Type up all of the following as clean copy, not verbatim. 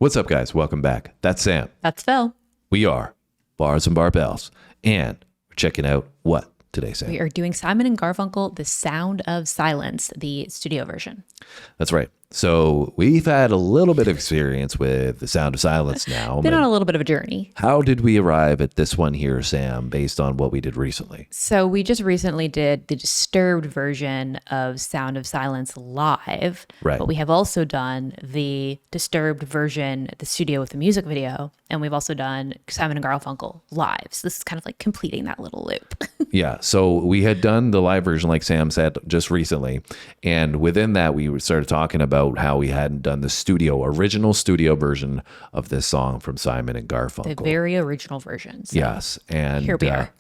What's up, guys? Welcome back. That's Sam. That's Phil. We are Bars and Barbells, and we're checking out what today, Sam? We are doing Simon and Garfunkel, The Sound of Silence, the studio version. That's right. So we've had a little bit of experience with The Sound of Silence now. Been on a little bit of a journey. How did we arrive at this one here, Sam, based on what we did recently? So we just recently did the disturbed version of Sound of Silence live. Right. But we have also done the disturbed version at the studio with the music video. And we've also done Simon and Garfunkel live. So this is kind of like completing that little loop. Yeah. So we had done the live version, like Sam said, just recently. And within that, we started talking about how we hadn't done the original studio version of this song from Simon and Garfunkel. The very original version. So yes. And here we are.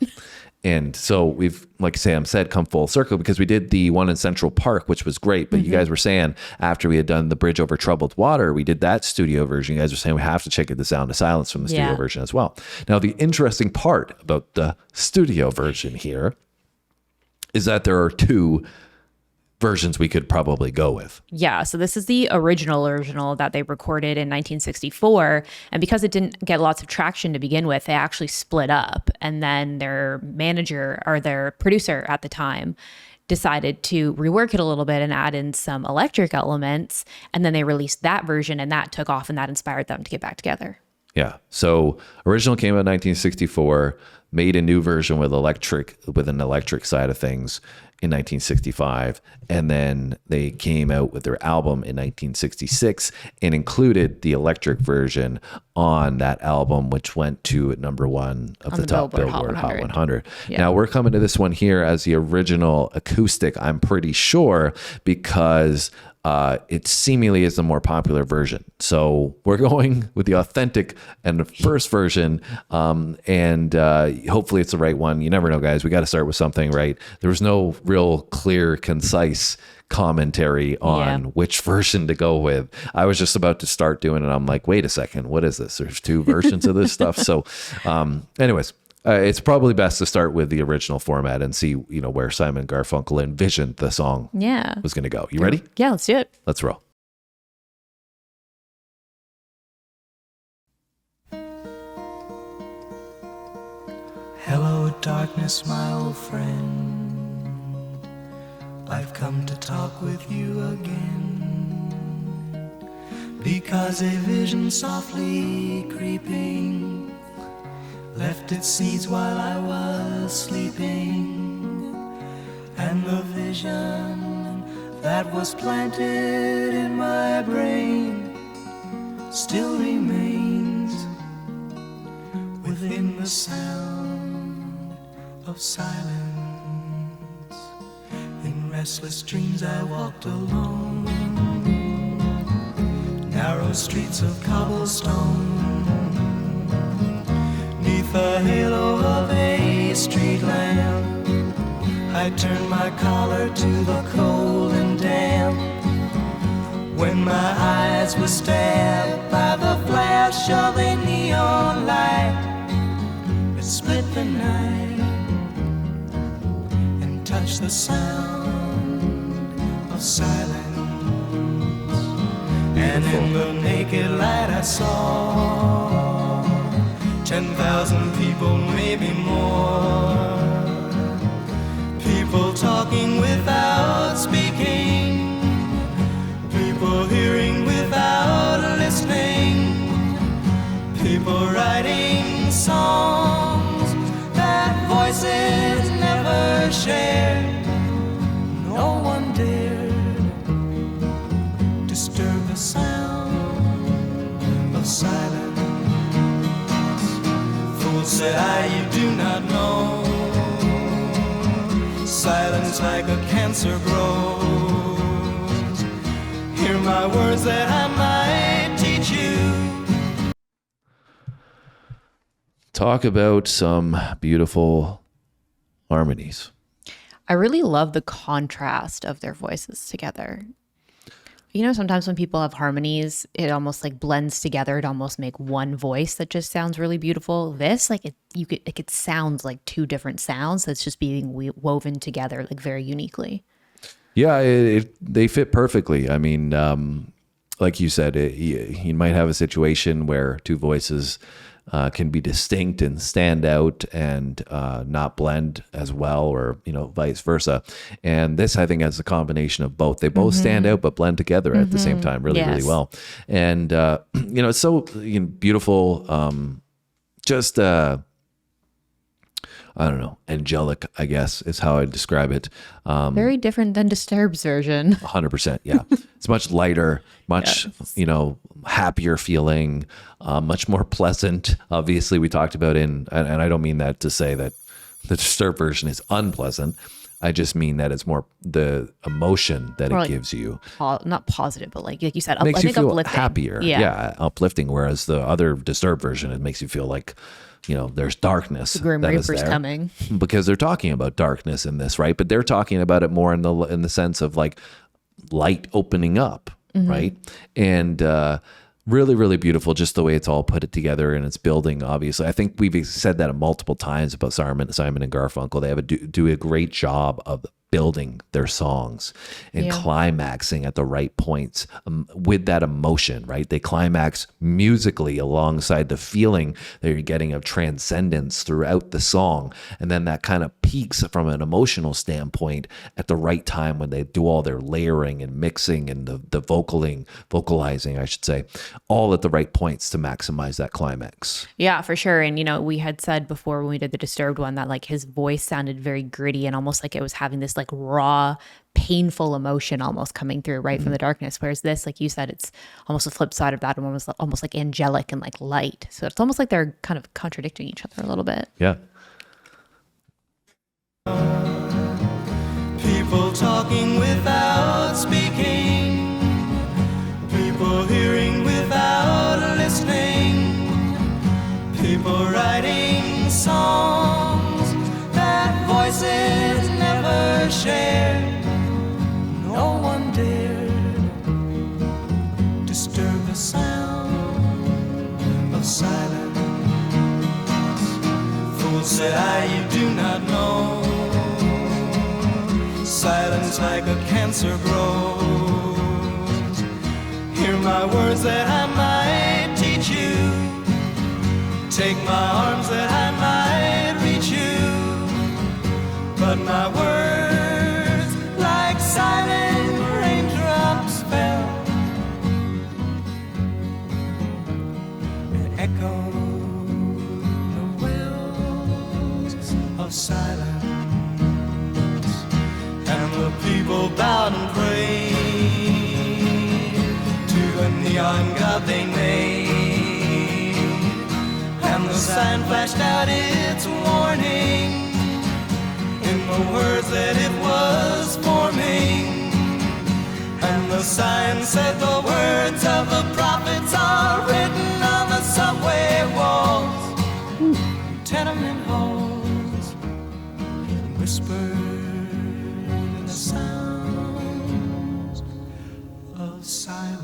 And so we've, like Sam said, come full circle because we did the one in Central Park, which was great. But you guys were saying after we had done the Bridge Over Troubled Water, we did that studio version. You guys were saying we have to check out the Sound of Silence from the studio version as well. Now, the interesting part about the studio version here is that there are two versions we could probably go with. Yeah, so this is the original that they recorded in 1964. And because it didn't get lots of traction to begin with, they actually split up. And then their manager or their producer at the time decided to rework it a little bit and add in some electric elements. And then they released that version and that took off and that inspired them to get back together. Yeah. So original came out in 1964, made a new version with an electric side of things in 1965. And then they came out with their album in 1966 and included the electric version on that album, which went to number one of the top Billboard Hot 100. Yeah. Now we're coming to this one here as the original acoustic, I'm pretty sure, because it seemingly is the more popular version. So we're going with the authentic and the first version. And hopefully it's the right one. You never know, guys. We got to start with something, right? There was no real clear, concise commentary on which version to go with. I was just about to start doing it. I'm like, wait a second, what is this? There's two versions of this stuff. So anyways, it's probably best to start with the original format and see, where Simon Garfunkel envisioned the song was going to go. You ready? Yeah, let's do it. Let's roll. Hello, darkness, my old friend. I've come to talk with you again, because a vision softly creeping left its seeds while I was sleeping, and the vision that was planted in my brain still remains within the sound of silence. In restless dreams I walked alone, narrow streets of cobblestone, neath the halo of a street lamp. I turned my collar to the cold and damp, when my eyes were stabbed by the flash of a neon light that split the night and touched the sound of silence. And in the naked light I saw 10,000 people, maybe more, people talking without speaking, people hearing without listening, people writing songs that voices never shared. No one dared disturb the sound of silence. Fools said you do not know, silence like a cancer grows. Hear my words that I might teach you. Talk about some beautiful harmonies. I really love the contrast of their voices together. Sometimes when people have harmonies, it almost like blends together to almost make one voice that just sounds really beautiful. This, it sounds like two different sounds that's just being woven together like very uniquely. Yeah, they fit perfectly. I mean, like you said, you might have a situation where two voices can be distinct and stand out and not blend as well, or vice versa. And this, I think, has a combination of both. They both stand out but blend together at the same time, really, really well. And it's so beautiful. Just I don't know, angelic, I guess is how I describe it. Very different than Disturbed's version. 100%. Yeah. It's much lighter, much, happier feeling, much more pleasant. Obviously, we talked about and I don't mean that to say that the Disturbed version is unpleasant. I just mean that it's more the emotion that it gives you. Not positive, but like you said, makes I think you feel uplifting. happier. Yeah, uplifting. Whereas the other Disturbed version, it makes you feel like, there's darkness. The Grim that is Reaper's there. coming. Because they're talking about darkness in this, right? But they're talking about it more in the sense of like light opening up, right? And really, really beautiful, just the way it's all put it together and it's building. Obviously, I think we've said that multiple times about Simon and Garfunkel. They have do a great job of building their songs and climaxing at the right points with that emotion, right? They climax musically alongside the feeling that you're getting of transcendence throughout the song. And then that kind of peaks from an emotional standpoint at the right time when they do all their layering and mixing and the vocalizing, I should say, all at the right points to maximize that climax. Yeah, for sure. And, we had said before when we did the Disturbed one that like his voice sounded very gritty and almost like it was having this like raw, painful emotion almost coming through right from the darkness. Whereas this, like you said, it's almost the flip side of that, and almost like angelic and like light. So it's almost like they're kind of contradicting each other a little bit. Yeah. People talking without speaking, people hearing without listening, people writing songs that voices never shared. No one dared disturb the sound of silence. Fools say you do not know. Silence like a cancer grows. Hear my words that I might teach you. Take my arms that I might reach you. But my words, like silent raindrops, fell and echoed the wells of silence. And the people bowed and prayed to the neon god they made. And the sign flashed out its warning in the words that it was forming. And the sign said the words of the prophets are written on the subway walls, tenement halls, whispered in the sounds of silence.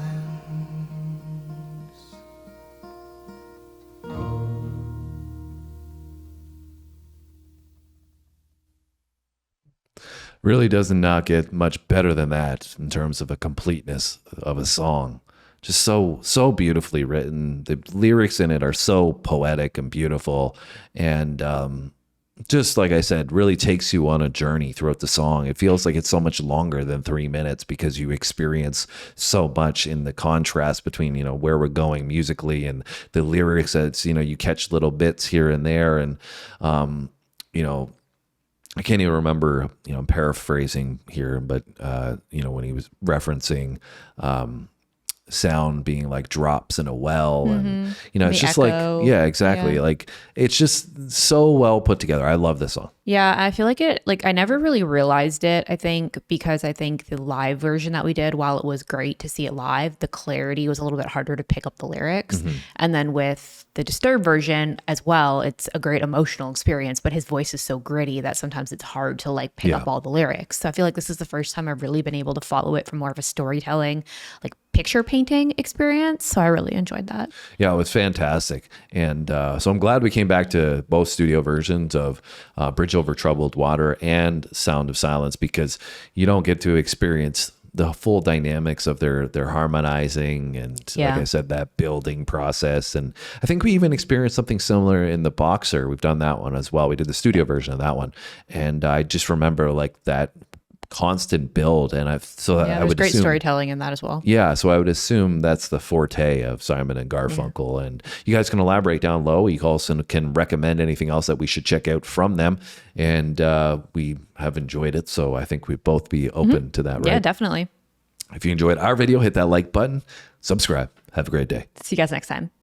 Really does not get much better than that in terms of a completeness of a song. Just so beautifully written. The lyrics in it are so poetic and beautiful, and just like I said, really takes you on a journey throughout the song. It feels like it's so much longer than 3 minutes because you experience so much in the contrast between, where we're going musically and the lyrics. It's, you catch little bits here and there. And, I can't even remember, I'm paraphrasing here, but, when he was referencing, sound being like drops in a well, and it's just echo. like, yeah, exactly. Yeah. Like it's just so well put together. I love this song. Yeah, I feel like I never really realized it, I think, because I think the live version that we did, while it was great to see it live, the clarity was a little bit harder to pick up the lyrics. And then with the Disturbed version as well, it's a great emotional experience, but his voice is so gritty that sometimes it's hard to like pick up all the lyrics. So I feel like this is the first time I've really been able to follow it from more of a storytelling, like picture painting experience. So I really enjoyed that. Yeah, it was fantastic. And so I'm glad we came back to both studio versions of Bridge Over Troubled Water and Sound of Silence, because you don't get to experience the full dynamics of their harmonizing and Yeah. like I said, that building process. And I think we even experienced something similar in the Boxer. We've done that one as well. We did the studio version of that one, and I just remember like that constant build. And I There's would great assume, storytelling in that as well. yeah, so I would assume that's the forte of Simon and Garfunkel. And you guys can elaborate down low. You also can recommend anything else that we should check out from them. And we have enjoyed it. So I think we'd both be open to that, right? Yeah, definitely. If you enjoyed our video, hit that like button, subscribe. Have a great day. See you guys next time.